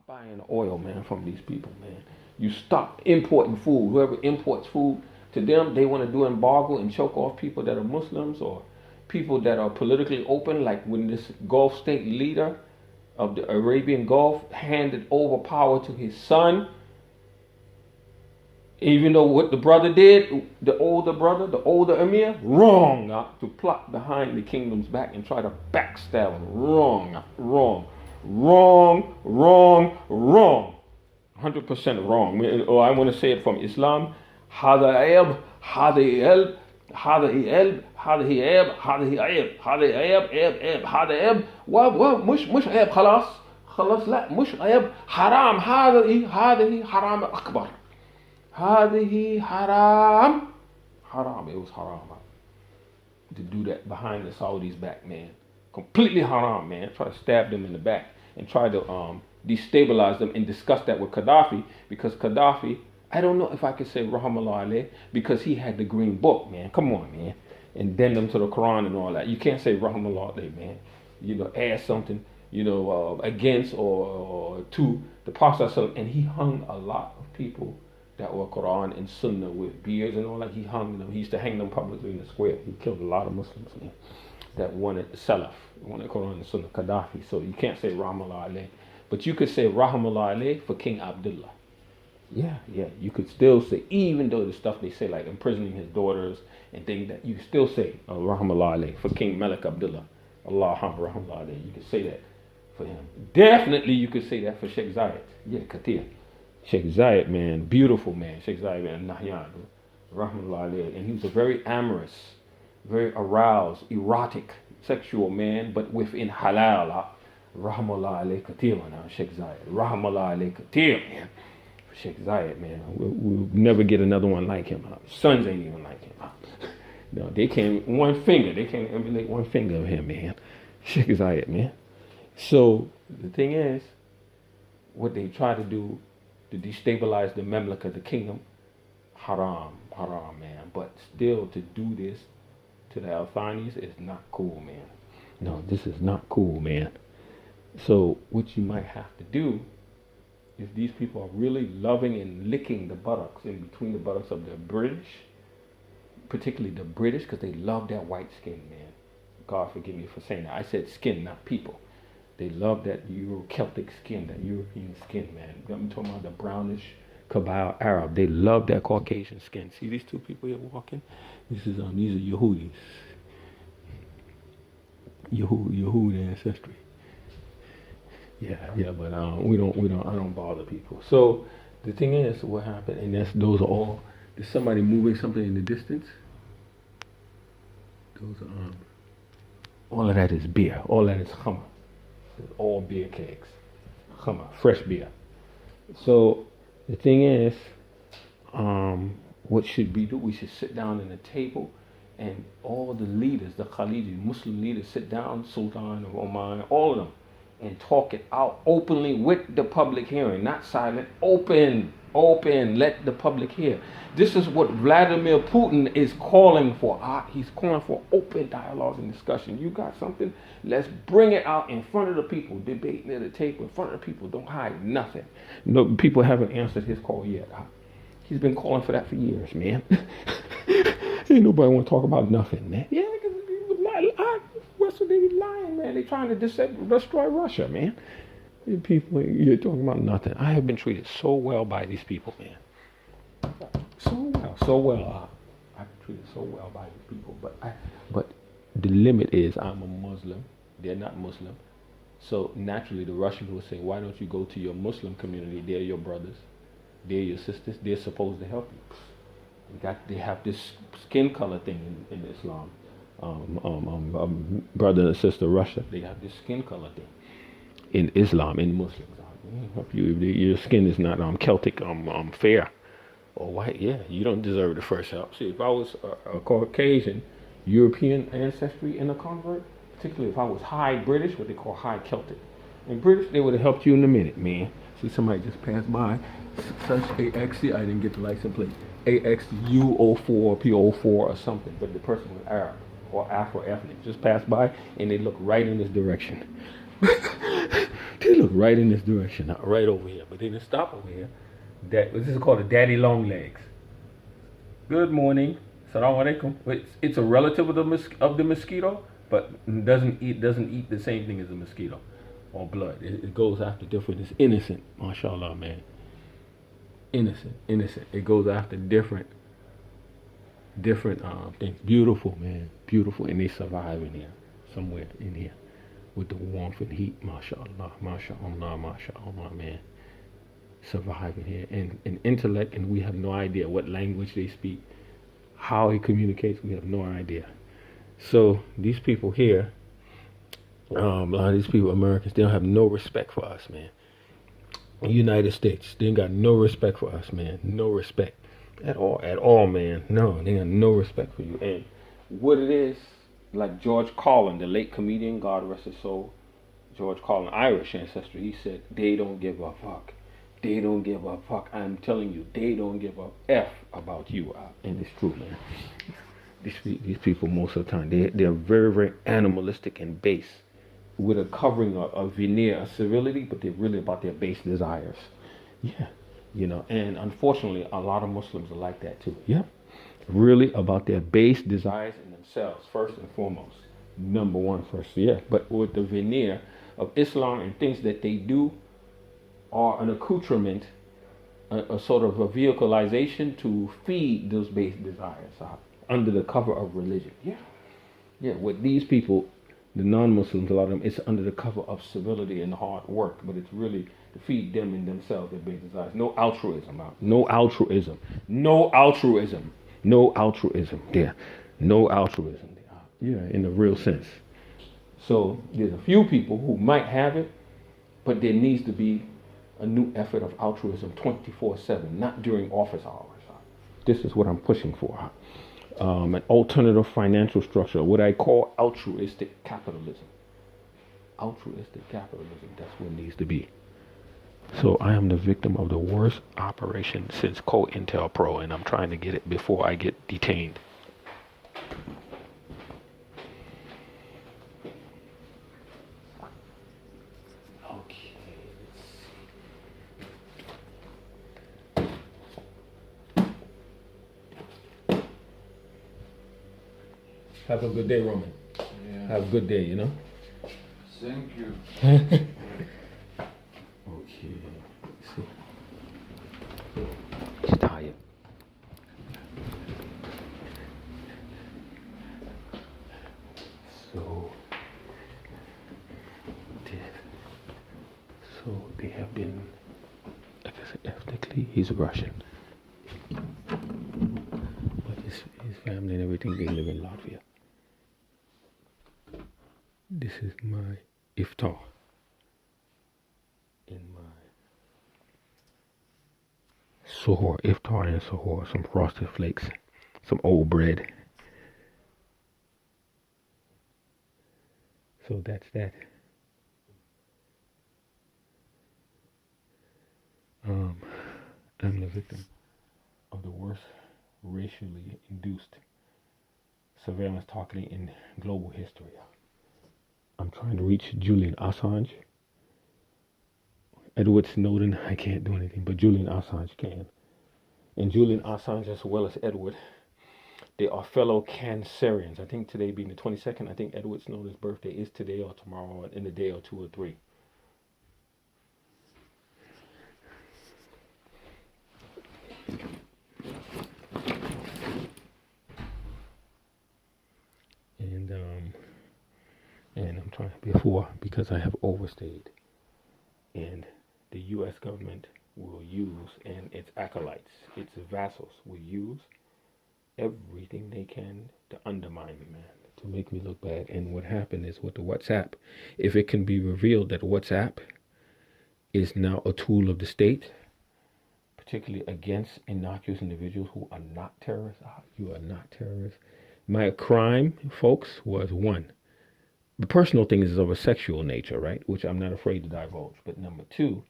buying oil, man, from these people, man. You stop importing food. Whoever imports food to them, they want to do embargo and choke off people that are Muslims or people that are politically open, like when this Gulf state leader of the Arabian Gulf handed over power to his son, even though what the brother did, the older brother, the older emir, wrong, to plot behind the kingdom's back and try to backstab him. Wrong, wrong, wrong, wrong, wrong. 100% wrong. Or I want to say it from Islam. هذا عيب، هذا عيب، هذا عيب، هذا عيب، هذا عيب، هذا عيب، عيب، عيب، هذا عيب، مش عيب، خلاص لا مش عيب، حرام، هذه حرام أكبر. هذه حرام. Haram. It was haram to do that behind the Saudis' back, man. Completely haram, man. Try to stab them in the back and try to destabilize them and discuss that with Gaddafi, because Gaddafi, I don't know if I could say Rahmatullah alayh, because he had the green book, man. Come on, man. And then them to the Quran and all that. You can't say Rahmatullah alayh, man. You know, add something, against or to the Prophet, and he hung a lot of people that were Quran and Sunnah with beards and all that. He hung them. He used to hang them publicly in the square. He killed a lot of Muslims, man, that wanted Salaf, wanted Quran and Sunnah, Gaddafi. So you can't say Rahmatullah alayh. But you could say Rahmatullah alayh for King Abdullah. Yeah, you could still say, even though the stuff they say, like imprisoning his daughters and things, that you still say Rahmatullah alayh for King Malik Abdullah. Allahumma Rahmatullah alayh. You could say that for him. Definitely you could say that for Sheikh Zayed. Yeah, Katir. Sheikh Zayed, man, beautiful man. Sheikh Zayed bin Nahyan, Rahmatullah alayh. And he was a very amorous, very aroused, erotic, sexual man, but within halal. Rahmatullah alayh Katir, man, Sheikh Zayed. Rahmatullah alayh Katir, man. Sheikh Zayed, man. We'll never get another one like him. Sons ain't even like him. No, they can't one finger. They can't emulate one finger of him, man. Sheikh Zayed, man. So the thing is, what they try to do to destabilize the Mamlaka, the kingdom, haram, man. But still, to do this to the Al-Thanis is not cool, man. No, this is not cool, man. So what you might have to do, if these people are really loving and licking the buttocks, in between the buttocks of the British, particularly the British, because they love that white skin, man. God forgive me for saying that. I said skin, not people. They love that Euro-Celtic skin, that European skin, man. I'm talking about the brownish Kabyle Arab. They love that Caucasian skin. See these two people here walking? These are Yehudis. Yehudi ancestry. Yeah, but I don't bother people. So the thing is, what happened, and those are all. There's somebody moving something in the distance. Those are all of that is beer. All that is khamr. All beer kegs, khamr, fresh beer. So the thing is, what should we do? We should sit down at a table, and all the leaders, the Khaliji Muslim leaders, sit down, Sultan of Oman, all of them, and talk it out openly with the public hearing, not silent, open, let the public hear. This is what Vladimir Putin is calling for. He's calling for open dialogue and discussion. You got something? Let's bring it out in front of the people, debating at the table in front of the people. Don't hide nothing. No, people haven't answered his call yet. He's been calling for that for years, man. Ain't nobody want to talk about nothing, man. Yeah, because they be lying, man. They trying to destroy Russia, man. People, you're talking about nothing. I have been treated so well by these people, man. So well. I've been treated so well by these people. But the limit is, I'm a Muslim. They're not Muslim. So naturally, the Russians will say, why don't you go to your Muslim community? They're your brothers. They're your sisters. They're supposed to help you. They have this skin color thing in Islam. Brother and sister Russia, they have this skin color thing in Islam, in Muslims. Help you if your skin is not Celtic, fair or white. Yeah, you don't deserve the first help. See, if I was a Caucasian, European ancestry in a convert, particularly if I was high British, what they call high Celtic, in British, they would have helped you in a minute, man. See, somebody just passed by, such AXC, I didn't get the license plate, AXU04, P04 or something, but the person was Arab or Afro-ethnic just passed by and they looked right in this direction. They look right in this direction, not right over here, but they didn't stop over here. This is called a daddy long legs. Good morning, Assalamu alaikum. It's a relative of the mosquito, but doesn't eat the same thing as a mosquito or blood. It goes after different. It's innocent, mashallah, man. Innocent. It goes after different things. Beautiful, man, beautiful, and they survive in here, somewhere in here, with the warmth and heat. Mashallah, man. Surviving here, and intellect, and we have no idea what language they speak, how he communicates. We have no idea. So these people here, a lot of these people, Americans, they don't have no respect for us, man. United States, they ain't got no respect for us, man. No respect at all, man. No, they got no respect for you. And what it is, like George Carlin, the late comedian, God rest his soul, George Carlin, Irish ancestry, he said, they don't give a fuck. They don't give a fuck. I'm telling you, they don't give a F about you. And it's true, man. These people, most of the time, they're very, very animalistic and base, with a covering, a veneer of civility, but they're really about their base desires. Yeah. And unfortunately, a lot of Muslims are like that too. Yeah. Really about their base desires in themselves, first and foremost. Number one first. Yeah. But with the veneer of Islam and things that they do, are an accoutrement, a sort of a vehicleization to feed those base desires under the cover of religion. Yeah. With these people, the non-Muslims, a lot of them, it's under the cover of civility and hard work, but it's really to feed them and themselves their base desires. No altruism. No altruism. There. No altruism. Yeah, in the real sense. So there's a few people who might have it, but there needs to be a new effort of altruism 24/7, not during office hours. This is what I'm pushing for. An alternative financial structure, what I call altruistic capitalism. That's what it needs to be. So I am the victim of the worst operation since COINTELPRO, and I'm trying to get it before I get detained. Have a good day, Roman. Yeah. Have a good day, Thank you. Okay. See. He's tired. So they have been, like I said, ethnically, he's Russian. But his family and everything, they live in Latvia. This is my iftar. In my suhoor, iftar and suhoor, some frosted flakes, some old bread. So that's that. I'm the victim of the worst racially induced surveillance targeting in global history. I'm trying to reach Julian Assange. Edward Snowden, I can't do anything, but Julian Assange can. And Julian Assange, as well as Edward, they are fellow Cancerians. I think today being the 22nd, I think Edward Snowden's birthday is today or tomorrow, or in a day or 2 or 3. And I'm trying before because I have overstayed. And the U.S. government will use, and its acolytes, its vassals will use everything they can to undermine me, man, to make me look bad. And what happened is with the WhatsApp, if it can be revealed that WhatsApp is now a tool of the state, particularly against innocuous individuals who are not terrorists. You are not terrorists. My crime, folks, was one. The personal thing is of a sexual nature, right? Which I'm not afraid to divulge. But number 2,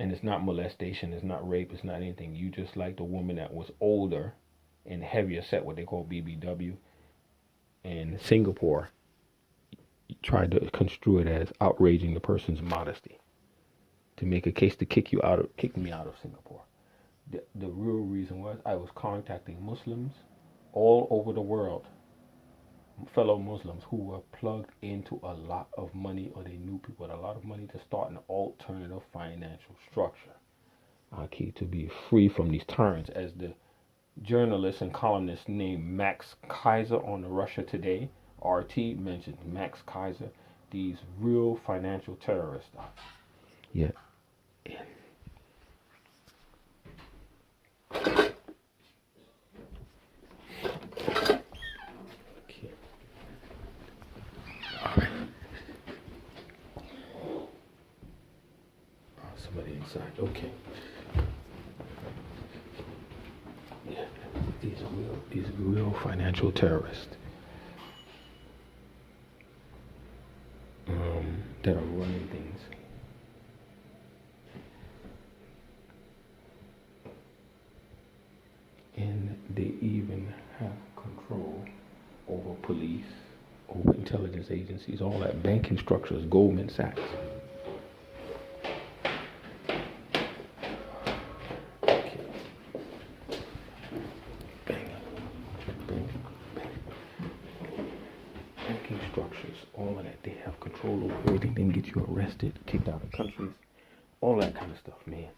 and it's not molestation, it's not rape, it's not anything. You just liked a woman that was older and heavier set, what they call BBW, in Singapore. tried to construe it as outraging the person's modesty to make a case to kick me out of Singapore. The real reason was I was contacting Muslims all over the world, fellow Muslims who were plugged into a lot of money, or they knew people with a lot of money, to start an alternative financial structure. Key to be free from these tyrants, as the journalist and columnist named Max Kaiser on the Russia Today, RT, mentioned Max Kaiser, these real financial terrorists. Yeah. Okay. All right. Somebody inside. Okay. Yeah. These real financial terrorists. That are running things. And they even have control over police, over intelligence agencies, all that, banking structures, Goldman Sachs. Okay. Banking structures, all of that, they have control over everything. They can get you arrested, kicked out of countries, all that kind of stuff, man.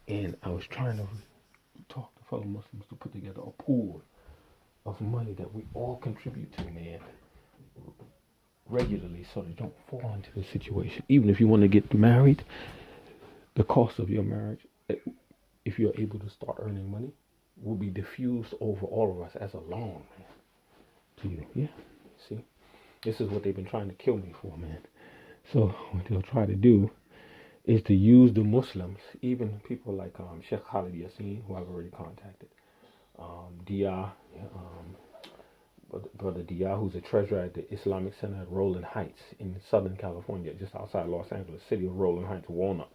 And I was trying to talk to fellow Muslims to put together a pool of money that we all contribute to, man, regularly, so they don't fall into this situation. Even if you want to get married, the cost of your marriage, if you're able to start earning money, will be diffused over all of us as a loan, man, to you. Yeah, see, this is what they've been trying to kill me for, man. So what they'll try to do is to use the Muslims, even people like Sheikh Khalid Yassin, who I've already contacted, Dia, Brother Dia, who's a treasurer at the Islamic Center at Roland Heights in Southern California, just outside Los Angeles, city of Roland Heights, Walnut.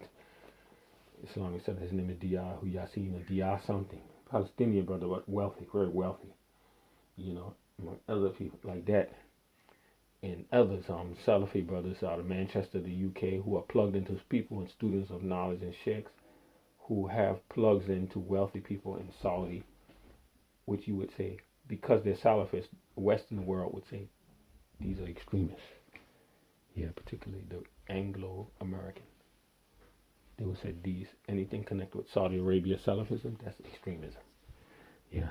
Islamic Center, his name is Dia Yassin, or Dia something. Palestinian brother, but wealthy, very wealthy. You know, among other people like that. And others, Salafi brothers out of Manchester, the UK, who are plugged into people and students of knowledge, and sheikhs who have plugs into wealthy people in Saudi, which you would say, because they're Salafists, the Western world would say these are extremists. Yeah, particularly the Anglo-American. They would say anything connected with Saudi Arabia Salafism, that's extremism. Yeah.